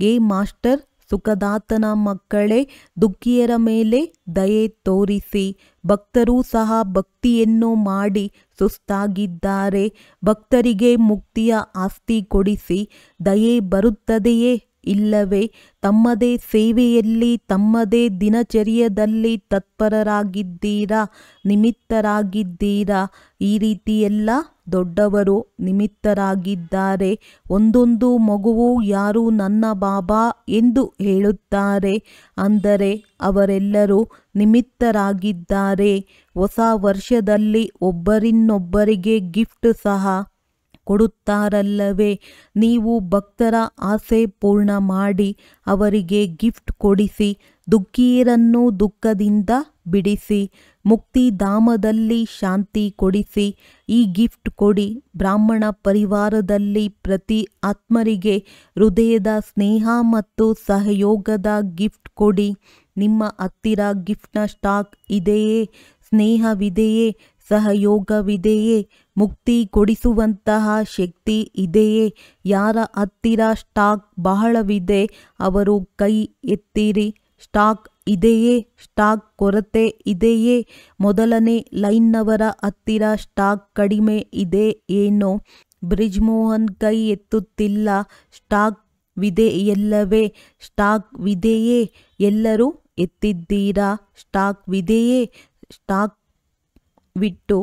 ಏ ಮಾಸ್ಟರ್, ಸುಖದಾತನ ಮಕ್ಕಳೇ, ದುಃಖಿಯರ ಮೇಲೆ ದಯೆ ತೋರಿಸಿ. ಭಕ್ತರೂ ಸಹ ಭಕ್ತಿಯನ್ನು ಮಾಡಿ ಸುಸ್ತಾಗಿದ್ದಾರೆ. ಭಕ್ತರಿಗೆ ಮುಕ್ತಿಯ ಆಸ್ತಿ ಕೊಡಿಸಿ. ದಯೆ ಬರುತ್ತದೆಯೇ ಇಲ್ಲವೇ? ತಮ್ಮದೇ ಸೇವೆಯಲ್ಲಿ ತಮ್ಮದೇ ದಿನಚರ್ಯದಲ್ಲಿ ತತ್ಪರರಾಗಿದ್ದೀರಾ, ನಿಮಿತ್ತರಾಗಿದ್ದೀರಾ? ಈ ರೀತಿಯೆಲ್ಲ ದೊಡ್ಡವರು ನಿಮಿತ್ತರಾಗಿದ್ದಾರೆ. ಒಂದೊಂದು ಮಗುವು ಯಾರು ನನ್ನ ಬಾಬಾ ಎಂದು ಹೇಳುತ್ತಾರೆ, ಅಂದರೆ ಅವರೆಲ್ಲರೂ ನಿಮಿತ್ತರಾಗಿದ್ದಾರೆ. ಹೊಸ ವರ್ಷದಲ್ಲಿ ಒಬ್ಬರಿನ್ನೊಬ್ಬರಿಗೆ ಗಿಫ್ಟ್ ಸಹ ಕೊಡುತ್ತಾರಲ್ಲವೇ? ನೀವು ಭಕ್ತರ ಆಸೆ ಪೂರ್ಣ ಮಾಡಿ ಅವರಿಗೆ ಗಿಫ್ಟ್ ಕೊಡಿಸಿ. ದುಃಖಿಯರನ್ನು ದುಃಖದಿಂದ ಬಿಡಿಸಿ. ಮುಕ್ತಿಧಾಮದಲ್ಲಿ ಶಾಂತಿ ಕೊಡಿಸಿ. ಈ ಗಿಫ್ಟ್ ಕೊಡಿ. ಬ್ರಾಹ್ಮಣ ಪರಿವಾರದಲ್ಲಿ ಪ್ರತಿ ಆತ್ಮರಿಗೆ ಹೃದಯದ ಸ್ನೇಹ ಮತ್ತು ಸಹಯೋಗದ ಗಿಫ್ಟ್ ಕೊಡಿ. ನಿಮ್ಮ ಹತ್ತಿರ ಗಿಫ್ಟ್ನ ಸ್ಟಾಕ್ ಇದೆಯೇ? ಸ್ನೇಹವಿದೆಯೇ? ಸಹಯೋಗವಿದೆಯೇ? ಮುಕ್ತಿ ಕೊಡಿಸುವಂತಹ ಶಕ್ತಿ ಇದೆಯೇ? ಯಾರ ಹತ್ತಿರ ಸ್ಟಾಕ್ ಬಹಳವಿದೆ ಅವರು ಕೈ ಎತ್ತಿರಿ. ಸ್ಟಾಕ್ ಇದೆಯೇ? ಸ್ಟಾಕ್ ಕೊರತೆ ಇದೆಯೇ? ಮೊದಲನೇ ಲೈನ್ನವರ ಹತ್ತಿರ ಸ್ಟಾಕ್ ಕಡಿಮೆ ಇದೆ ಏನೋ? ಬ್ರಿಜ್ಮೋಹನ್ ಕೈ ಎತ್ತುತ್ತಿಲ್ಲ. ಸ್ಟಾಕ್ ವಿದೆಯಲ್ಲವೇ? ಸ್ಟಾಕ್ ವಿದೆಯೇ? ಎಲ್ಲರೂ ಎತ್ತಿದ್ದೀರಾ? ಸ್ಟಾಕ್ ವಿದೆಯೇ? ಸ್ಟಾಕ್ ವಿಟ್ಟು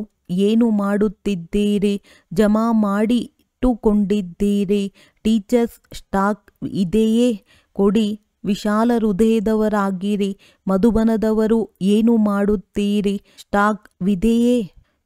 ಏನು ಮಾಡುತ್ತಿದ್ದೀರಿ? ಜಮಾ ಮಾಡಿ ಇಟ್ಟುಕೊಂಡಿದ್ದೀರಿ. ಟೀಚರ್ಸ್ ಸ್ಟಾಕ್ ಇದೆಯೇ? ಕೊಡಿ. ವಿಶಾಲ ಹೃದಯದವರಾಗಿರಿ. ಮಧುಬನದವರು ಏನು ಮಾಡುತ್ತೀರಿ? ಸ್ಟಾಕ್ ವಿದೆಯೇ?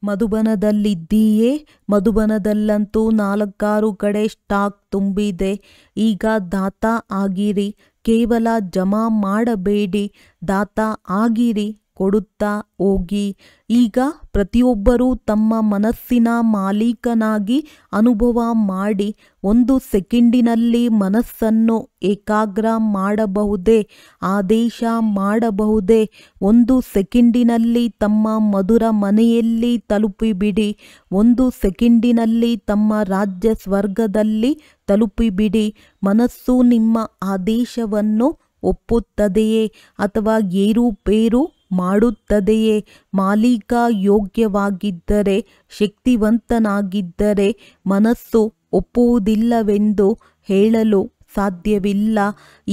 ಮಧುಬನದಲ್ಲಿದ್ದೀಯೇ? ಮಧುಬನದಲ್ಲಂತೂ 4-6 ಕಡೆ ಸ್ಟಾಕ್ ತುಂಬಿದೆ. ಈಗ ದಾತ ಆಗಿರಿ. ಕೇವಲ ಜಮಾ ಮಾಡಬೇಡಿ, ದಾತ ಆಗಿರಿ. ಕೊಡುತ್ತಾ ಹೋಗಿ. ಈಗ ಪ್ರತಿಯೊಬ್ಬರೂ ತಮ್ಮ ಮನಸ್ಸಿನ ಮಾಲೀಕನಾಗಿ ಅನುಭವ ಮಾಡಿ. 1 ಸೆಕೆಂಡಿನಲ್ಲಿ ಮನಸ್ಸನ್ನು ಏಕಾಗ್ರ ಮಾಡಬಹುದೇ? ಆದೇಶ ಮಾಡಬಹುದೇ? 1 ಸೆಕೆಂಡಿನಲ್ಲಿ ತಮ್ಮ ಮಧುರ ಮನೆಯಲ್ಲಿ ತಲುಪಿಬಿಡಿ. 1 ಸೆಕೆಂಡಿನಲ್ಲಿ ತಮ್ಮ ರಾಜ್ಯ ಸ್ವರ್ಗದಲ್ಲಿ ತಲುಪಿಬಿಡಿ. ಮನಸ್ಸು ನಿಮ್ಮ ಆದೇಶವನ್ನು ಒಪ್ಪುತ್ತದೆಯೇ ಅಥವಾ ಏರುಪೇರು ಮಾಡುತ್ತದೆಯೇ? ಮಾಲೀಕ ಯೋಗ್ಯವಾಗಿದ್ದರೆ, ಶಕ್ತಿವಂತನಾಗಿದ್ದರೆ ಮನಸ್ಸು ಒಪ್ಪುವುದಿಲ್ಲವೆಂದು ಹೇಳಲು ಸಾಧ್ಯವಿಲ್ಲ.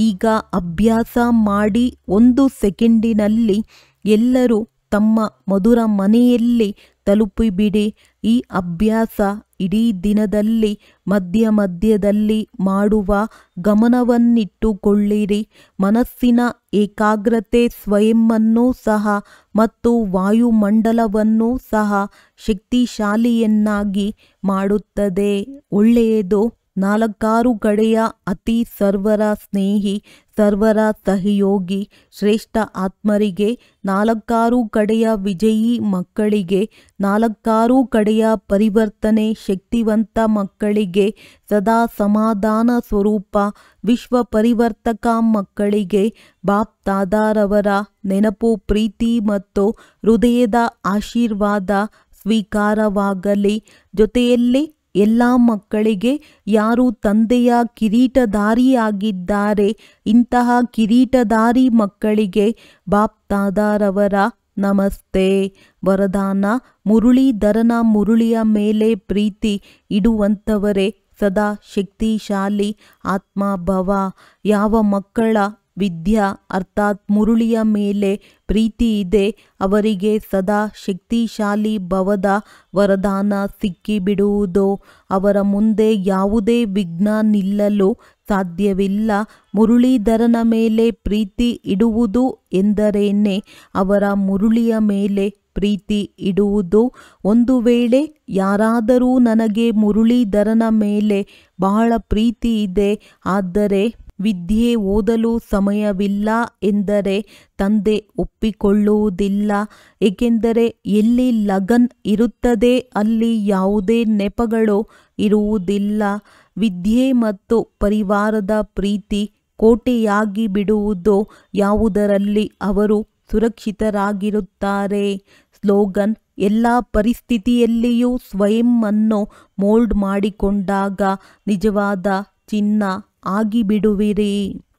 ಈಗ ಅಭ್ಯಾಸ ಮಾಡಿ 1 ಸೆಕೆಂಡಿನಲ್ಲಿ ಎಲ್ಲರೂ ತಮ್ಮ ಮಧುರ ಮನೆಯಲ್ಲಿ ತಲುಪಿಬಿಡಿ. ಈ ಅಭ್ಯಾಸ ಇಡೀ ದಿನದಲ್ಲಿ ಮಧ್ಯ ಮಧ್ಯದಲ್ಲಿ ಮಾಡುವ ಗಮನವನ್ನಿಟ್ಟುಕೊಳ್ಳಿರಿ. ಮನಸ್ಸಿನ ಏಕಾಗ್ರತೆ ಸ್ವಯಂವನ್ನೂ ಸಹ ಮತ್ತು ವಾಯುಮಂಡಲವನ್ನೂ ಸಹ ಶಕ್ತಿಶಾಲಿಯನ್ನಾಗಿ ಮಾಡುತ್ತದೆ. ಒಳ್ಳೆಯದು. 4 ಕಡೆಯ ಅತಿ ಸರ್ವರ ಸ್ನೇಹಿ, ಸರ್ವರ ಸಹಯೋಗಿ ಶ್ರೇಷ್ಠ ಆತ್ಮರಿಗೆ, 4 ಕಡೆಯ ವಿಜಯೀ ಮಕ್ಕಳಿಗೆ, 4 ಕಡೆಯ ಪರಿವರ್ತನೆ ಶಕ್ತಿವಂತ ಮಕ್ಕಳಿಗೆ, ಸದಾ ಸಮಾಧಾನ ಸ್ವರೂಪ ವಿಶ್ವ ಪರಿವರ್ತಕ ಮಕ್ಕಳಿಗೆ ಬಾಪ್ ದಾದಾರವರ ನೆನಪು, ಪ್ರೀತಿ ಮತ್ತು ಹೃದಯದ ಆಶೀರ್ವಾದ ಸ್ವೀಕಾರವಾಗಲಿ. ಜೊತೆಯಲ್ಲಿ ಎಲ್ಲ ಮಕ್ಕಳಿಗೆ ಯಾರು ತಂದೆಯ ಕಿರೀಟಧಾರಿಯಾಗಿದ್ದಾರೆ, ಇಂತಹ ಕಿರೀಟಧಾರಿ ಮಕ್ಕಳಿಗೆ ಬಾಪ್ ದಾದಾರವರ ನಮಸ್ತೆ. ವರದಾನ: ಮುರಳೀಧರನ ಮುರುಳಿಯ ಮೇಲೆ ಪ್ರೀತಿ ಇಡುವಂಥವರೇ ಸದಾ ಶಕ್ತಿಶಾಲಿ ಆತ್ಮಭವ. ಯಾವ ಮಕ್ಕಳ ವಿದ್ಯಾ ಅರ್ಥಾತ್ ಮುರುಳಿಯ ಮೇಲೆ ಪ್ರೀತಿ ಇದೆ ಅವರಿಗೆ ಸದಾ ಶಕ್ತಿಶಾಲಿ ಭವದ ವರದಾನ ಸಿಕ್ಕಿಬಿಡುವುದು. ಅವರ ಮುಂದೆ ಯಾವುದೇ ವಿಘ್ನ ನಿಲ್ಲಲು ಸಾಧ್ಯವಿಲ್ಲ. ಮುರಳೀಧರನ ಮೇಲೆ ಪ್ರೀತಿ ಇಡುವುದು ಎಂದರೇನೆ ಅವರ ಮುರುಳಿಯ ಮೇಲೆ ಪ್ರೀತಿ ಇಡುವುದು. ಒಂದು ವೇಳೆ ಯಾರಾದರೂ ನನಗೆ ಮುರಳೀಧರನ ಮೇಲೆ ಬಹಳ ಪ್ರೀತಿ ಇದೆ, ಆದರೆ ವಿದ್ಯೆ ಓದಲು ಸಮಯವಿಲ್ಲ ಎಂದರೆ ತಂದೆ ಒಪ್ಪಿಕೊಳ್ಳುವುದಿಲ್ಲ. ಏಕೆಂದರೆ ಎಲ್ಲಿ ಲಗನ್ ಇರುತ್ತದೆ ಅಲ್ಲಿ ಯಾವುದೇ ನೆಪಗಳು ಇರುವುದಿಲ್ಲ. ವಿದ್ಯೆ ಮತ್ತು ಪರಿವಾರದ ಪ್ರೀತಿ ಕೋಟೆಯಾಗಿ ಬಿಡುವುದು ಯಾವುದರಲ್ಲಿ ಅವರು ಸುರಕ್ಷಿತರಾಗಿರುತ್ತಾರೆ. ಸ್ಲೋಗನ್: ಎಲ್ಲ ಪರಿಸ್ಥಿತಿಯಲ್ಲಿಯೂ ಸ್ವಯಂವನ್ನು ಮೋಲ್ಡ್ ಮಾಡಿಕೊಂಡಾಗ ನಿಜವಾದ ಚಿನ್ನ ಆಗಿಬಿಡುವಿರಿ.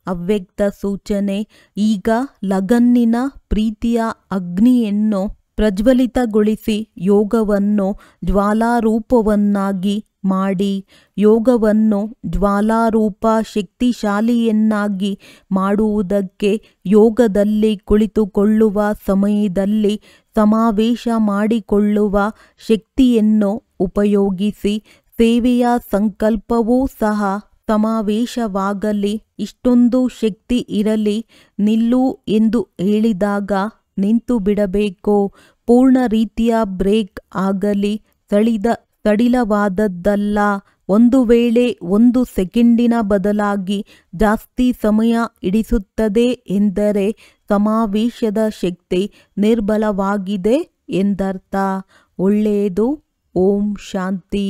ಅವ್ಯಕ್ತ ಸೂಚನೆ: ಈಗ ಲಗನ್ನಿನ ಪ್ರೀತಿಯ ಅಗ್ನಿಯನ್ನು ಪ್ರಜ್ವಲಿತಗೊಳಿಸಿ ಯೋಗವನ್ನು ಜ್ವಾಲಾರೂಪವನ್ನಾಗಿ ಮಾಡಿ. ಯೋಗವನ್ನು ಜ್ವಾಲಾರೂಪ ಶಕ್ತಿಶಾಲಿಯನ್ನಾಗಿ ಮಾಡುವುದಕ್ಕೆ ಯೋಗದಲ್ಲಿ ಕುಳಿತುಕೊಳ್ಳುವ ಸಮಯದಲ್ಲಿ ಸಮಾವೇಶ ಮಾಡಿಕೊಳ್ಳುವ ಶಕ್ತಿಯನ್ನು ಉಪಯೋಗಿಸಿ. ಸೇವೆಯ ಸಂಕಲ್ಪವೂ ಸಹ ಸಮಾವೇಶವಾಗಲಿ. ಇಷ್ಟೊಂದು ಶಕ್ತಿ ಇರಲಿ, ನಿಲ್ಲು ಎಂದು ಹೇಳಿದಾಗ ನಿಂತು ಬಿಡಬೇಕು. ಪೂರ್ಣ ರೀತಿಯ ಬ್ರೇಕ್ ಆಗಲಿ, ಸಡಿಲವಾದದ್ದಲ್ಲ. ಒಂದು ವೇಳೆ 1 ಸೆಕೆಂಡಿನ ಬದಲಾಗಿ ಜಾಸ್ತಿ ಸಮಯ ಹಿಡಿಸುತ್ತದೆ ಎಂದರೆ ಸಮಾವೇಶದ ಶಕ್ತಿ ನಿರ್ಬಲವಾಗಿದೆ ಎಂದರ್ಥ. ಒಳ್ಳೆಯದು. ಓಂ ಶಾಂತಿ.